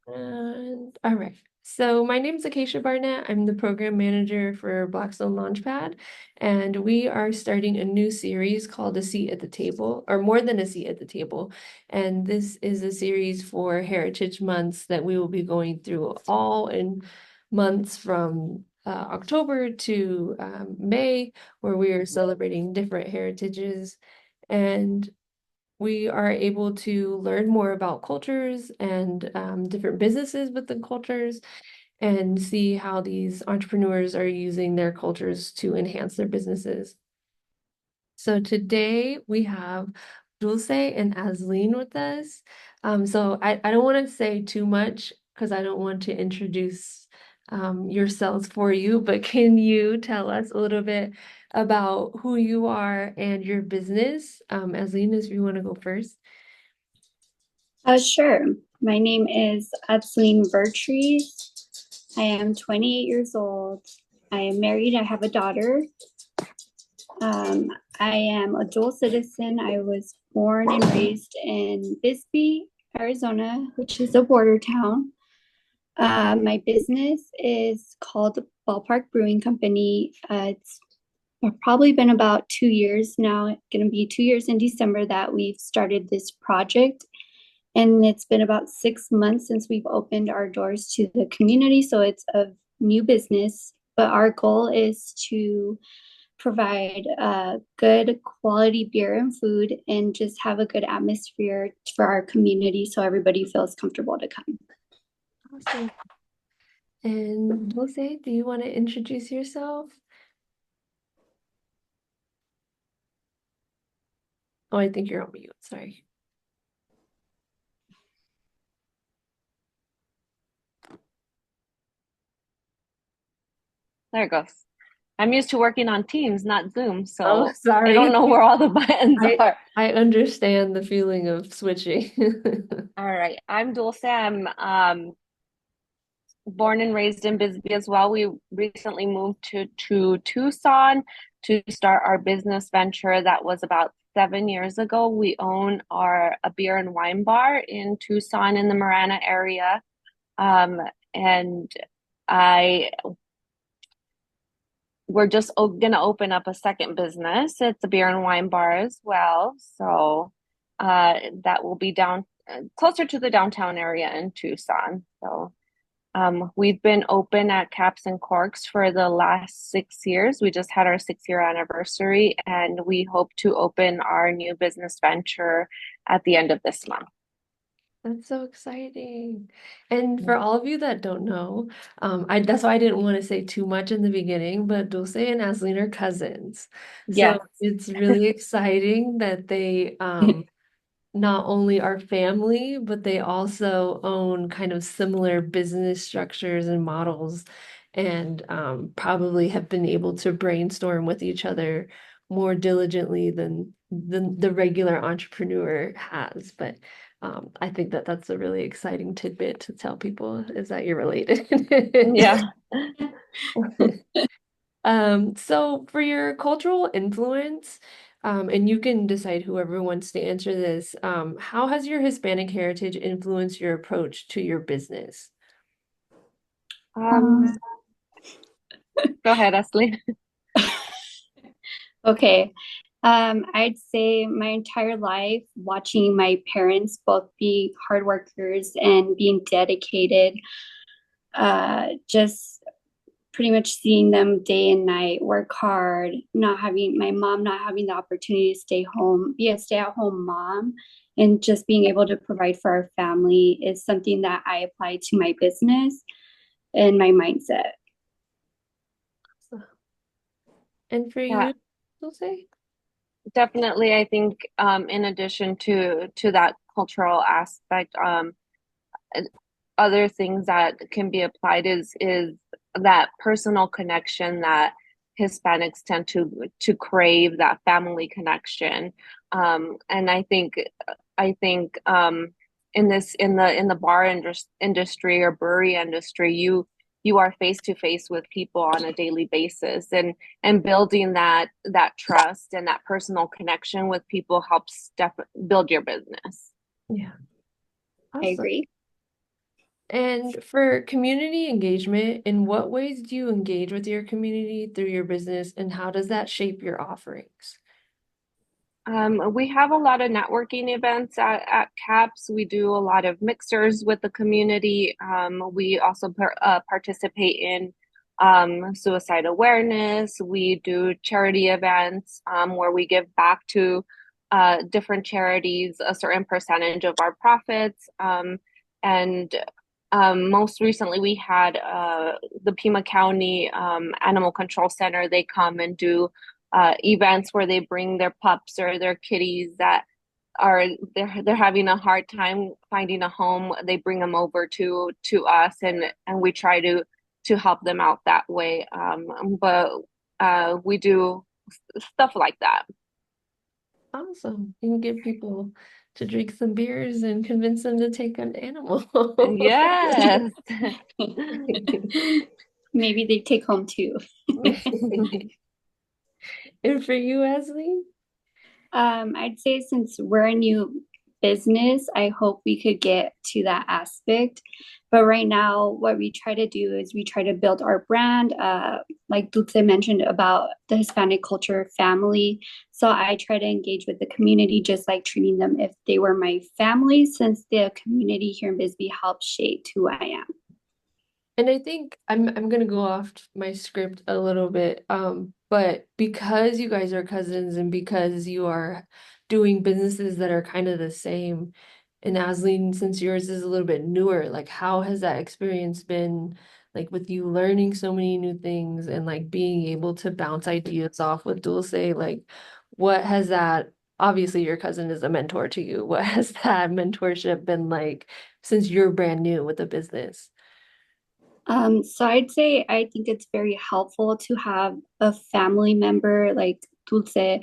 And all right. So my name is Acacia Barnett. I'm the program manager for Blackstone LaunchPad, and we are starting a new series called A Seat at the Table, or More Than a Seat at the Table. And this is a series for Heritage Months that we will be going through all in months from October to May, where we are celebrating different heritages. And we are able to learn more about cultures and different businesses within cultures and see how these entrepreneurs are using their cultures to enhance their businesses. So today we have Dulce and Azleen with us. So I don't want to say too much because I don't want to introduce yourselves for you, but can you tell us a little bit about who you are and your business? Azleen, if you want to go first. Sure. My name is Vertrees. I am 28 years old. I am married. I have a daughter. Um, I am a dual citizen. I was born and raised in Bisbee, Arizona, which is a border town. My business is called Ballpark Brewing Company. It's probably been about 2 years now. It's going to be 2 years in December that we've started this project. And it's been about 6 months since we've opened our doors to the community. So it's a new business, but our goal is to provide good quality beer and food and just have a good atmosphere for our community so everybody feels comfortable to come. Awesome. And Dulce, do you want to introduce yourself? Oh, I think you're on mute. Sorry. There it goes. I'm used to working on Teams, not Zoom, Oh, so I don't sorry. know where all the buttons I are. I understand the feeling of switching. All right, I'm Dulce. I'm born and raised in Bisbee as well. We recently moved to Tucson to start our business venture. That was about 7 years ago. We own a beer and wine bar in Tucson in the Marana area. And I we're just gonna open up a second business. It's a beer and wine bar as well. So that will be down closer to the downtown area in Tucson. So we've been open at Caps and Corks for the last 6 years. We just had our 6 year anniversary, and we hope to open our new business venture at the end of this month. That's so exciting. And for all of you that don't know, that's why I didn't want to say too much in the beginning, but Dulce and Asleen are cousins. So Yes. it's really exciting that they not only are family, but they also own kind of similar business structures and models, and probably have been able to brainstorm with each other more diligently than the regular entrepreneur has. But I think that that's a really exciting tidbit to tell people is that you're related. Yeah. So for your cultural influence, and you can decide whoever wants to answer this, how has your Hispanic heritage influenced your approach to your business? Um, Go ahead, Ashley. Okay. I'd say my entire life watching my parents both be hard workers and being dedicated, just pretty much seeing them day and night work hard, not having my mom not having the opportunity to stay home, be a stay-at-home mom, and just being able to provide for our family is something that I apply to my business and my mindset. And for Yeah, you, Dulce? definitely. I think in addition to that cultural aspect, other things that can be applied is that personal connection that Hispanics tend to crave, that family connection. And I think in the bar industry or brewery industry, you are face to face with people on a daily basis, and building that trust and that personal connection with people helps build your business. Yeah, I awesome. agree. And for community engagement, in what ways do you engage with your community through your business, and how does that shape your offerings? We have a lot of networking events at CAPS. We do a lot of mixers with the community. We also participate in suicide awareness. We do charity events where we give back to different charities a certain percentage of our profits. And Most recently, we had the Pima County Animal Control Center. They come and do events where they bring their pups or their kitties that are they're having a hard time finding a home. They bring them over to us, and we try to help them out that way. But We do stuff like that. Awesome. You can get people to drink some beers and convince them to take an animal. Yes. Maybe they take home too. And for you, Ashley? I'd say since we're a new business, I hope we could get to that aspect. But right now, what we try to do is we try to build our brand. Like Dulce mentioned about the Hispanic culture family. So I try to engage with the community, just like treating them if they were my family, since the community here in Bisbee helps shape who I am. And I think I'm gonna go off my script a little bit. But because you guys are cousins and because you are doing businesses that are kind of the same, and Asleen, since yours is a little bit newer, like how has that experience been like with you learning so many new things and like being able to bounce ideas off with Dulce? Like what has that, obviously your cousin is a mentor to you. What has that mentorship been like since you're brand new with the business? So I'd say I think it's very helpful to have a family member like Dulce,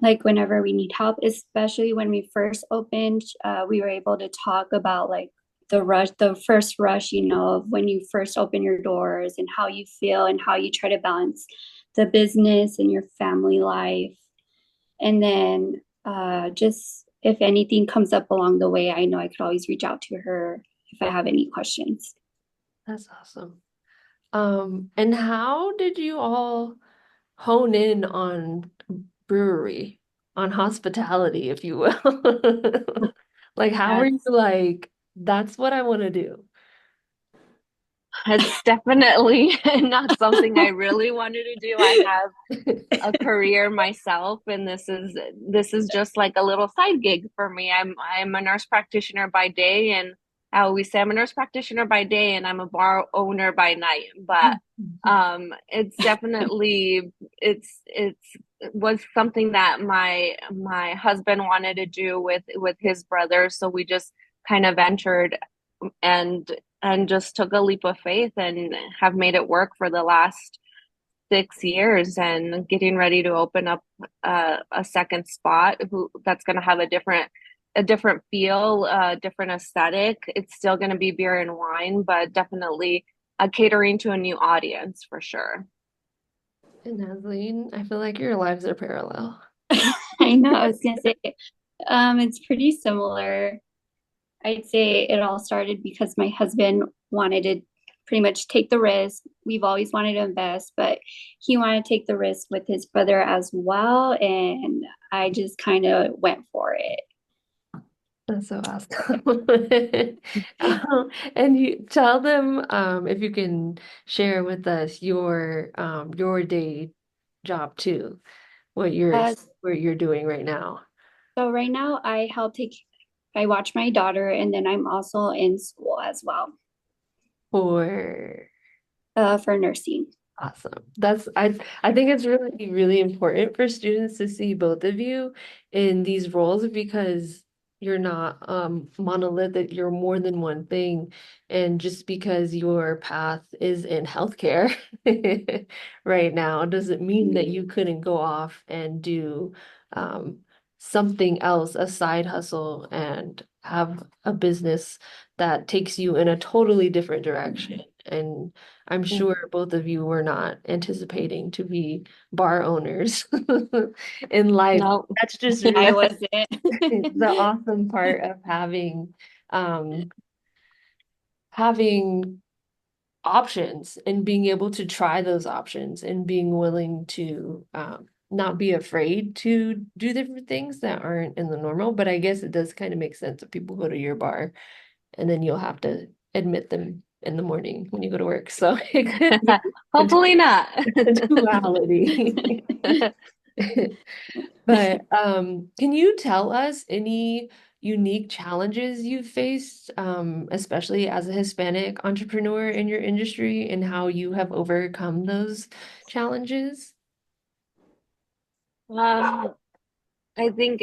like whenever we need help, especially when we first opened, we were able to talk about like the first rush, of when you first open your doors and how you feel and how you try to balance the business and your family life. And then just if anything comes up along the way, I know I could always reach out to her if I have any questions. That's awesome. And how did you all hone in on brewery, on hospitality, if you will? Like, how were you That's like, that's what I want to do? It's definitely not something I really wanted to do. I have a career myself, and this is just like a little side gig for me. I'm a nurse practitioner by day, and I always say I'm a nurse practitioner by day and I'm a bar owner by night. But it's definitely it was something that my husband wanted to do with his brother, so we just kind of ventured and just took a leap of faith and have made it work for the last 6 years, and getting ready to open up a second spot that's going to have a different feel, a different aesthetic. It's still going to be beer and wine, but definitely catering to a new audience for sure. And Nazaline, I feel like your lives are parallel. I know I was gonna say it's pretty similar. I'd say it all started because my husband wanted to pretty much take the risk. We've always wanted to invest, but he wanted to take the risk with his brother as well. And I just kind of went for it. That's so awesome. And you tell them, if you can share with us your day job too, Uh, what you're doing right now so right now I watch my daughter, and then I'm also in school as well for for nursing. awesome. I think it's really, really important for students to see both of you in these roles because you're not monolithic, you're more than one thing. And just because your path is in healthcare right now doesn't mean that you couldn't go off and do um something else, a side hustle, and have a business that takes you in a totally different direction. And I'm sure both of you were not anticipating to be bar owners in life. No. That's just I really wasn't. the awesome part of having um having options and being able to try those options and being willing to not be afraid to do different things that aren't in the normal. But I guess it does kind of make sense if people go to your bar and then you'll have to admit them in the morning when you go to work. So it could be Hopefully not. a duality. But can you tell us any unique challenges you've faced, especially as a Hispanic entrepreneur in your industry, and how you have overcome those challenges? Um, I think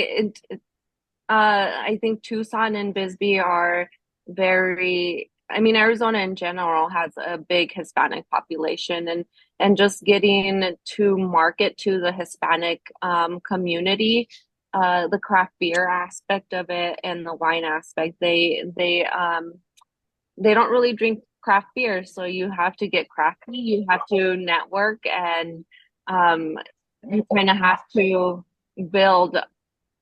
I think Tucson and Bisbee are very, I mean, Arizona in general has a big Hispanic population, and just getting to market to the Hispanic community, the craft beer aspect of it and the wine aspect, they don't really drink craft beer, so you have to get crafty, you have to network, and um, you kind of have to build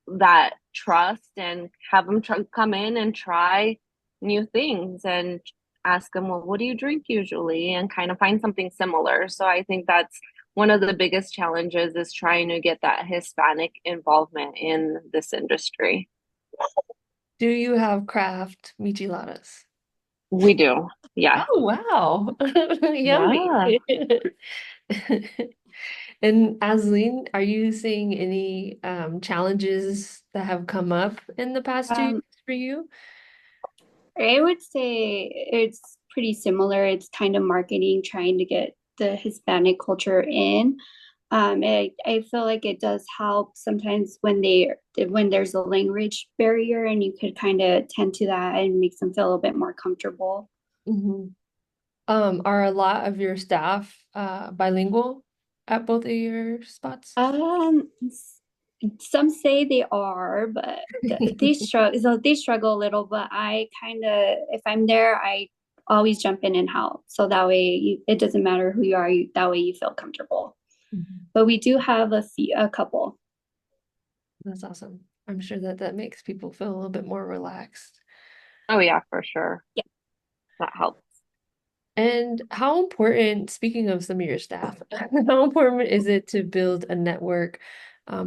that trust and have them come in and try new things and ask them, well, what do you drink usually? And kind of find something similar. So I think that's one of the biggest challenges is trying to get that Hispanic involvement in this industry. Do you have craft micheladas? We do. Yeah. Oh, wow. Yummy. Yeah. And Asleen, are you seeing any challenges that have come up in the past 2 years Um, for you? I would say it's pretty similar. It's kind of marketing, trying to get the Hispanic culture in. I feel like it does help sometimes when there's a language barrier and you could kind of tend to that and makes them feel a bit more comfortable. Mhm. Are a lot of your staff bilingual at both of your spots? Some say they are, but they struggle. So they struggle a little. But I kind of, if I'm there, I always jump in and help. So that way, it doesn't matter who you are. That way, you feel comfortable. Mhm. But we do have a couple. That's awesome. I'm sure that that makes people feel a little bit more relaxed. Oh, yeah, for sure. Yeah. That helps. And how important, speaking of some of your staff, how important is it to build a network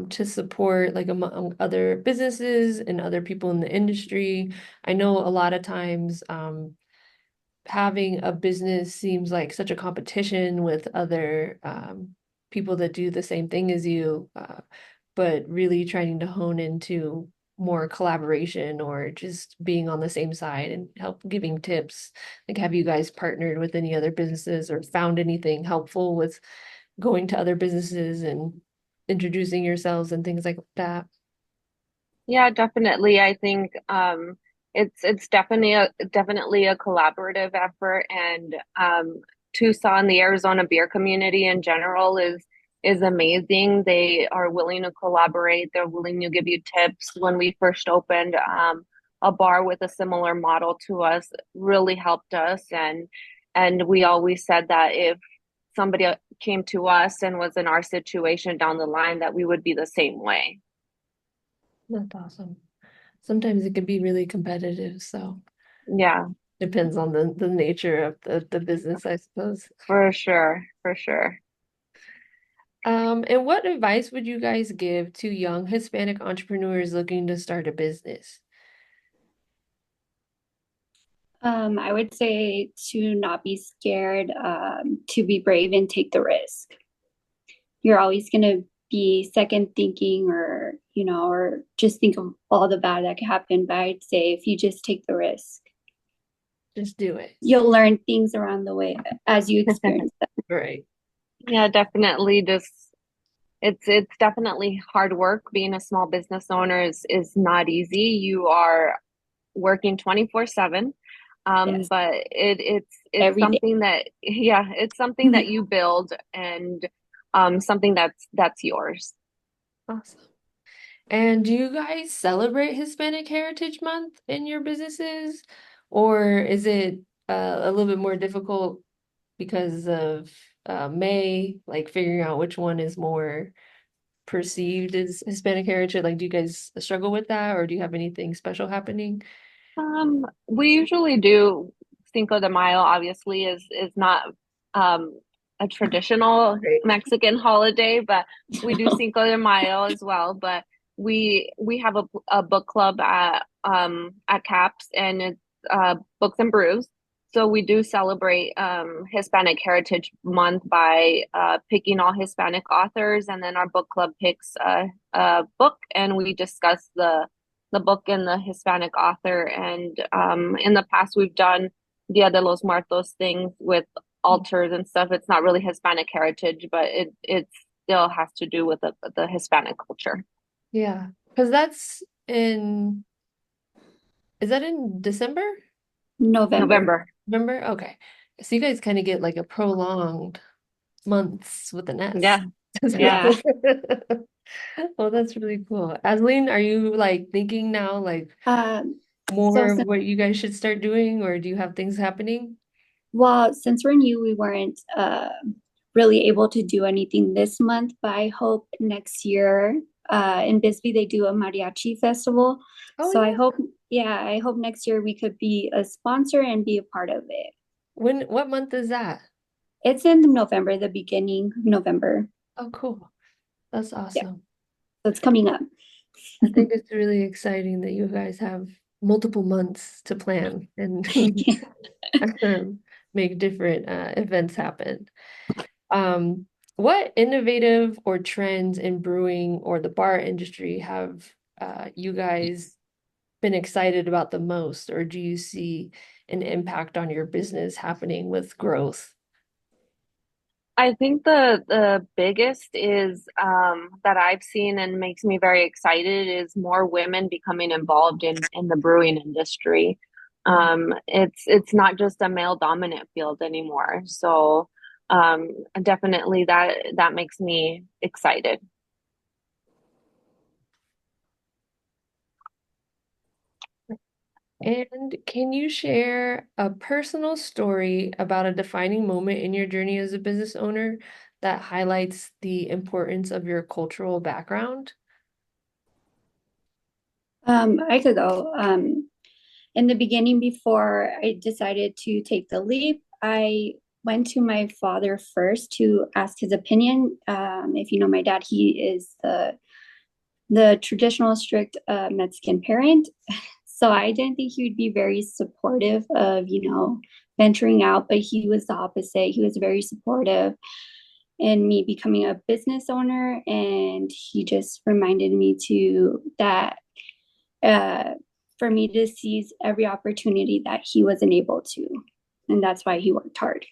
to support like among other businesses and other people in the industry? I know a lot of times having a business seems like such a competition with other people that do the same thing as you, but really trying to hone into more collaboration or just being on the same side and help giving tips. Like, have you guys partnered with any other businesses or found anything helpful with going to other businesses and introducing yourselves and things like that? Yeah, definitely. I think it's definitely a collaborative effort, and Tucson, the Arizona beer community in general is amazing. They are willing to collaborate. They're willing to give you tips. When we first opened, a bar with a similar model to us really helped us, and we always said that if somebody came to us and was in our situation down the line, that we would be the same way. That's awesome. Sometimes it can be really competitive, so Yeah. depends on the nature of the business, I suppose. For sure, for sure. And what advice would you guys give to young Hispanic entrepreneurs looking to start a business? I would say to not be scared, to be brave and take the risk. You're always going to be second thinking or just think of all the bad that could happen. But I'd say if you just take the risk, Just do it. you'll learn things around the way as you experience them. Right. Yeah, definitely. Just it's definitely hard work. Being a small business owner is not easy. You are working 24/7. Yes, But it's every day. something that yeah, it's something that you build and something that's yours. Awesome. And do you guys celebrate Hispanic Heritage Month in your businesses? Or is it a little bit more difficult because of May, like figuring out which one is more perceived as Hispanic heritage? Like, do you guys struggle with that, or do you have anything special happening? We usually do Cinco de Mayo obviously is not a traditional Great. Mexican holiday, but we do Cinco de Mayo as well. But we have a book club at CAPS, and it's Books and Brews. So we do celebrate Hispanic Heritage Month by picking all Hispanic authors, and then our book club picks a book, and we discuss the book and the Hispanic author. And in the past, we've done Dia de los Muertos things with altars and stuff. It's not really Hispanic heritage, but it still has to do with the Hispanic culture. Yeah, because that's in, is that in December? November. November. November? Okay. So you guys kind of get like a prolonged months with an S. Yeah. Yeah. Well, that's really cool. Asleen, are you like thinking now like So more of since, what you guys should start doing, or do you have things happening? well, since we're new, we weren't really able to do anything this month, but I hope next year in Bisbee they do a mariachi festival. Oh So yeah. I hope next year we could be a sponsor and be a part of it. What month is that? It's in November, the beginning of November. Oh, cool. That's Yeah, awesome. so it's coming up. I think it's really exciting that you guys have multiple months to plan and make different events happen. What innovative or trends in brewing or the bar industry have you guys been excited about the most, or do you see an impact on your business happening with growth? I think the biggest is that I've seen and makes me very excited is more women becoming involved in the brewing industry. It's not just a male dominant field anymore. So definitely that makes me excited. And can you share a personal story about a defining moment in your journey as a business owner that highlights the importance of your cultural background? I could go. In the beginning, before I decided to take the leap, I went to my father first to ask his opinion. If you know my dad, he is the traditional strict Mexican parent. So I didn't think he would be very supportive of, venturing out, but he was the opposite. He was very supportive in me becoming a business owner. And he just reminded me uh, for me to seize every opportunity that he wasn't able to. And that's why he worked hard.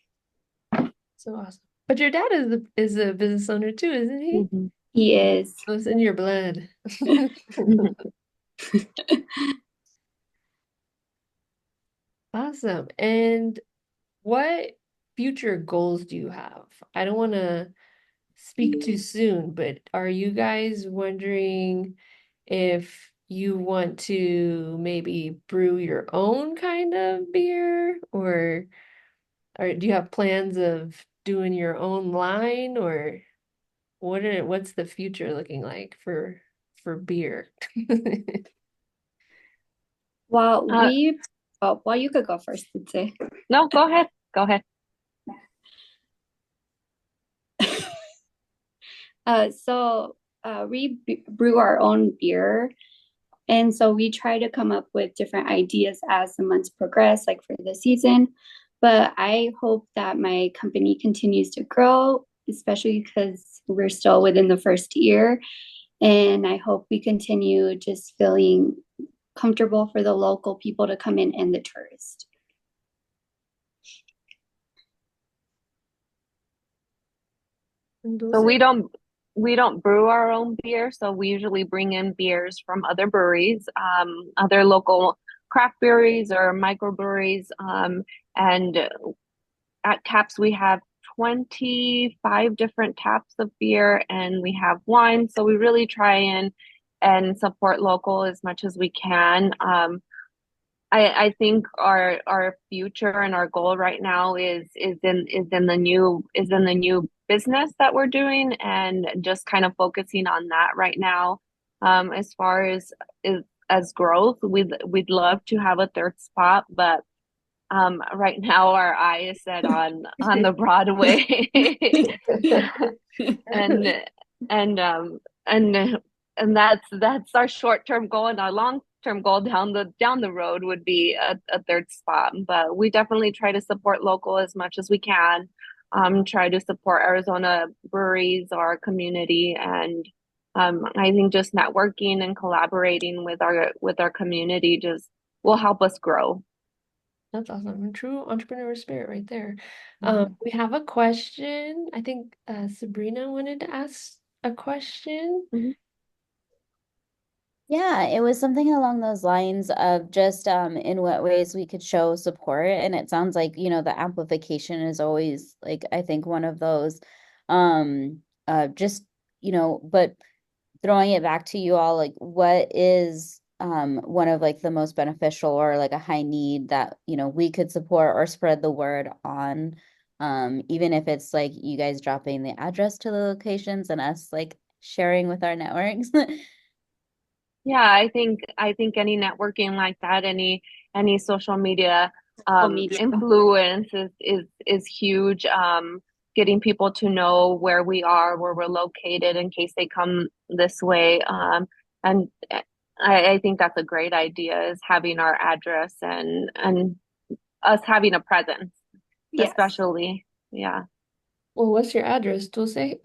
So awesome. But your dad is a business owner too, isn't he? Mhm. He is. So it's in your blood. Awesome. And what future goals do you have? I don't want to speak too soon, but are you guys wondering if you want to maybe brew your own kind of beer, or do you have plans of doing your own line, or what's the future looking like for beer? Well, Uh, well, you could go first, I'd say. no, go ahead. Go ahead. We brew our own beer. And so we try to come up with different ideas as the months progress, like for the season. But I hope that my company continues to grow, especially because we're still within the first year. And I hope we continue just feeling comfortable for the local people to come in and the tourists. So we don't brew our own beer, so we usually bring in beers from other breweries, other local craft breweries or microbreweries. And at Caps we have 25 different taps of beer, and we have wine. So we really try and support local as much as we can. I think our future and our goal right now is in the new business that we're doing, and just kind of focusing on that right now. As far as growth, we'd love to have a third spot, but Right now our eye is set on the Broadway. and and and and that's our short-term goal, and our long-term goal down the road would be a third spot. But we definitely try to support local as much as we can. Try to support Arizona breweries, our community, and I think just networking and collaborating with our community just will help us grow. That's awesome. True entrepreneur spirit right there. Mhm. We have a question. I think Sabrina wanted to ask a question. Mhm. Yeah, it was something along those lines of just in what ways we could show support. And it sounds like, the amplification is always like I think one of those just, but throwing it back to you all, like what is one of like the most beneficial or like a high need that, we could support or spread the word on, even if it's like you guys dropping the address to the locations and us like sharing with our networks. Yeah, I think any networking like that, any social media Social media. influence is huge. Getting people to know where we are, where we're located in case they come this way. And I think that's a great idea is having our address and us having a presence, Yes. especially. Yeah. Well, what's your address, Dulce?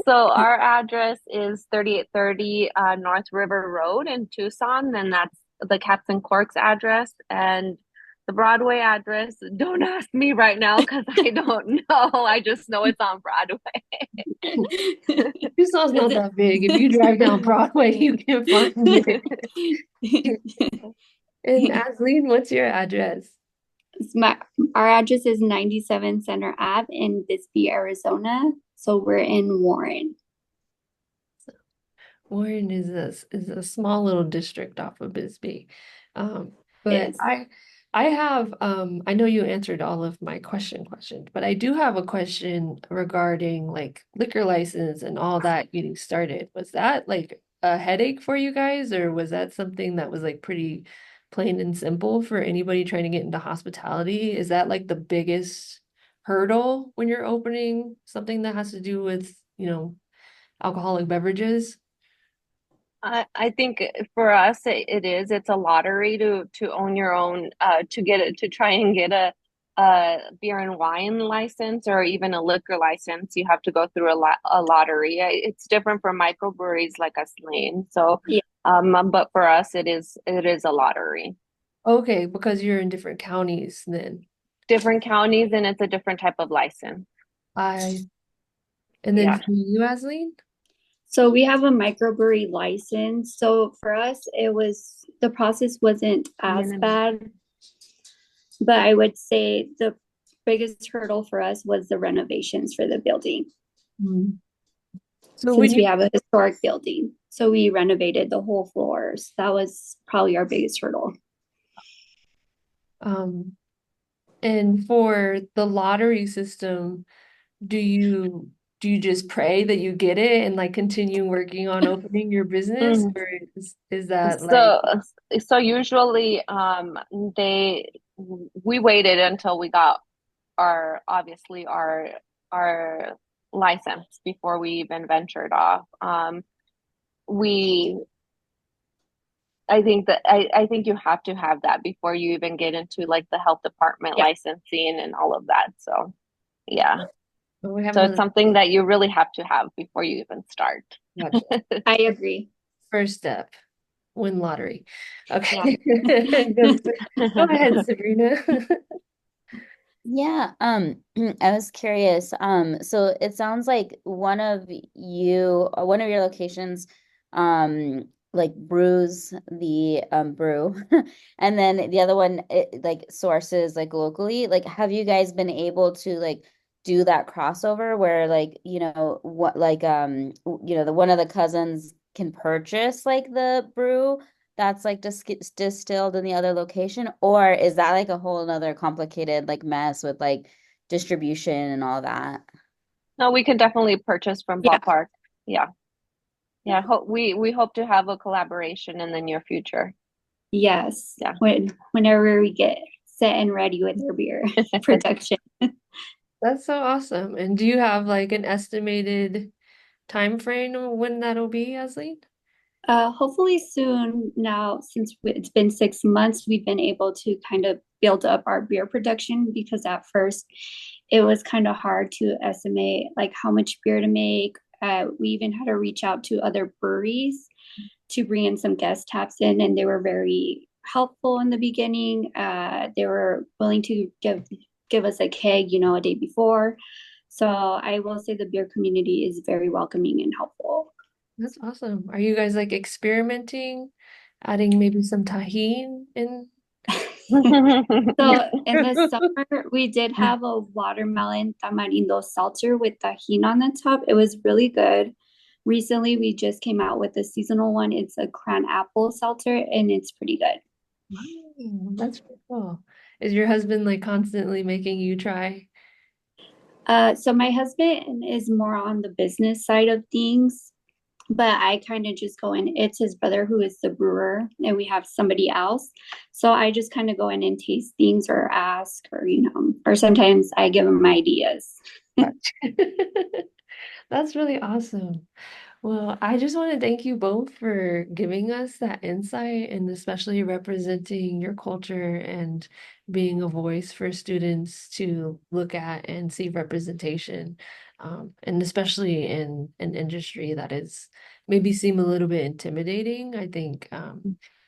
So our address is 3830 North River Road in Tucson, and that's the Captain Cork's address. And the Broadway address, don't ask me right now because I don't know. I just know it's on Broadway. Tucson's not that big. If you drive down Broadway, you can find it. And Asleen, what's your address? Our address is 97 Center Ave in Bisbee, Arizona. So we're in Warren. Warren is a small little district off of Bisbee. But Yes. I have I know you answered all of my questions, but I do have a question regarding like liquor license and all that getting started. Was that like a headache for you guys, or was that something that was like pretty plain and simple for anybody trying to get into hospitality? Is that like the biggest hurdle when you're opening something that has to do with, alcoholic beverages? I think for us it is. It's a lottery to own your own to get it to try and get a beer and wine license or even a liquor license. You have to go through a lottery. It's different from microbreweries like us, Lane. So, Yeah. but for us it is a lottery. Okay, because you're in different counties then. Different counties and it's a different type of license. I and then Yeah. for you, Asleen? So we have a microbrewery license. So for us, the process wasn't as bad, but I would say the biggest hurdle for us was the renovations for the building. So when Since we have a historic building, so we renovated the whole floors. That was probably our biggest hurdle. and for the lottery system, do you just pray that you get it and like continue working on opening your business, Mhm. or is that like So, so usually, they we waited until we got obviously our license before we even ventured off. We I think you have to have that before you even get into like the health department Yeah. licensing and all of that. So, yeah. we have So it's another something that you really have to have before you even start. gotcha. I agree. First step, win lottery. Yeah. Okay. Go ahead, Sabrina. Yeah, I was curious. So it sounds like one of your locations, like brews the brew, and then the other one like sources like locally. Like, have you guys been able to like do that crossover where like what like the one of the cousins can purchase like the brew that's like distilled in the other location, or is that like a whole nother complicated like mess with like distribution and all that? No, we can definitely purchase from Yeah. Ballpark. Yeah. Yeah. We hope to have a collaboration in the near future. Yes, Yeah. whenever we get set and ready with our beer production. That's so awesome. And do you have like an estimated time frame of when that'll be, Asleen? Hopefully soon now, since it's been 6 months, we've been able to kind of build up our beer production because at first it was kind of hard to estimate like how much beer to make. We even had to reach out to other breweries to bring in some guest taps in, and they were very helpful in the beginning. They were willing to give us a keg, a day before. So I will say the beer community is very welcoming and helpful. That's awesome. Are you guys like experimenting, adding maybe some tahine in? So in the summer, we did have a watermelon tamarindo seltzer with tahini on the top. It was really good. Recently, we just came out with a seasonal one. It's a cran apple seltzer, and it's pretty good. Wow, that's pretty cool. Is your husband like constantly making you try? So my husband is more on the business side of things, but I kind of just go in. It's his brother who is the brewer, and we have somebody else. So I just kind of go in and taste things or ask, or sometimes I give him ideas. That's really awesome. Well, I just want to thank you both for giving us that insight and especially representing your culture and being a voice for students to look at and see representation. And especially in an industry that is maybe seem a little bit intimidating. I think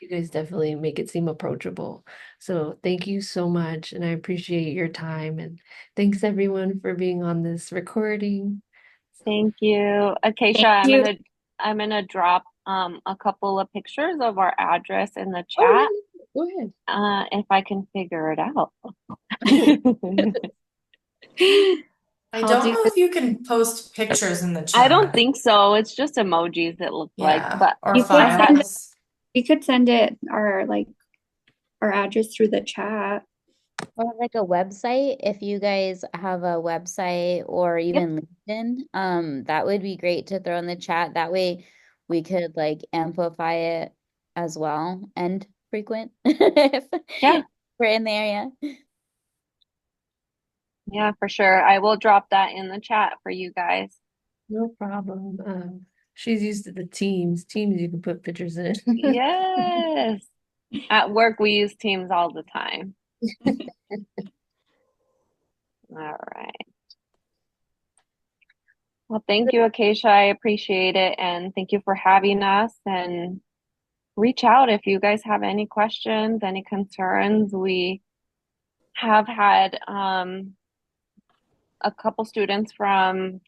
you guys definitely make it seem approachable. So thank you so much. And I appreciate your time. And thanks everyone for being on this recording. Thank you. Acacia, Thank you. I'm gonna drop a couple of pictures of our address in the Oh, chat, yeah, go ahead. if I can figure it out. I I'll don't do know this. if you can post pictures in the I don't chat. think so. It's just emojis it looks like, Yeah, but or You could send it, files. we could send it our address through the chat. Or like a website, if you guys have a website or even LinkedIn, that would be great to throw in the chat. That way we could like amplify it as well and frequent if yeah, we're in the area. yeah, for sure. I will drop that in the chat for you guys. No problem. She's used to the Teams. Teams you can put pictures in. Yes. At work, we use Teams all the time. All right. Well, thank you, Acacia. I appreciate it. And thank you for having us. And reach out if you guys have any questions, any concerns. We have had a couple students from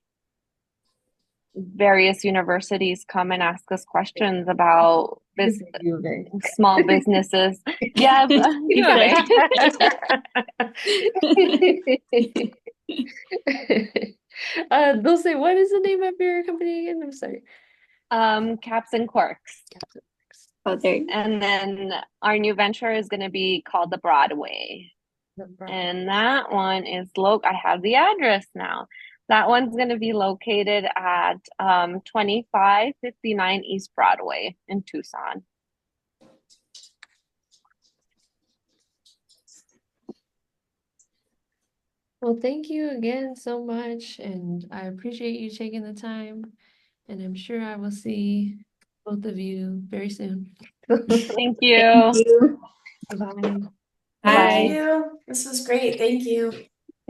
various universities come and ask us questions about small businesses. Yeah, you know They'll say, what is the name of your company again? I'm sorry. Caps and Corks. Oh, there. And then our new venture is going to be called the Broadway. And that one is I have the address now. That one's going to be located at 2559 East Broadway in Tucson. Well, thank you again so much, and I appreciate you taking the time, and I'm sure I will see both of you very soon. Thank you. Thank you. Bye. Thank Bye. you. This was great. Thank you.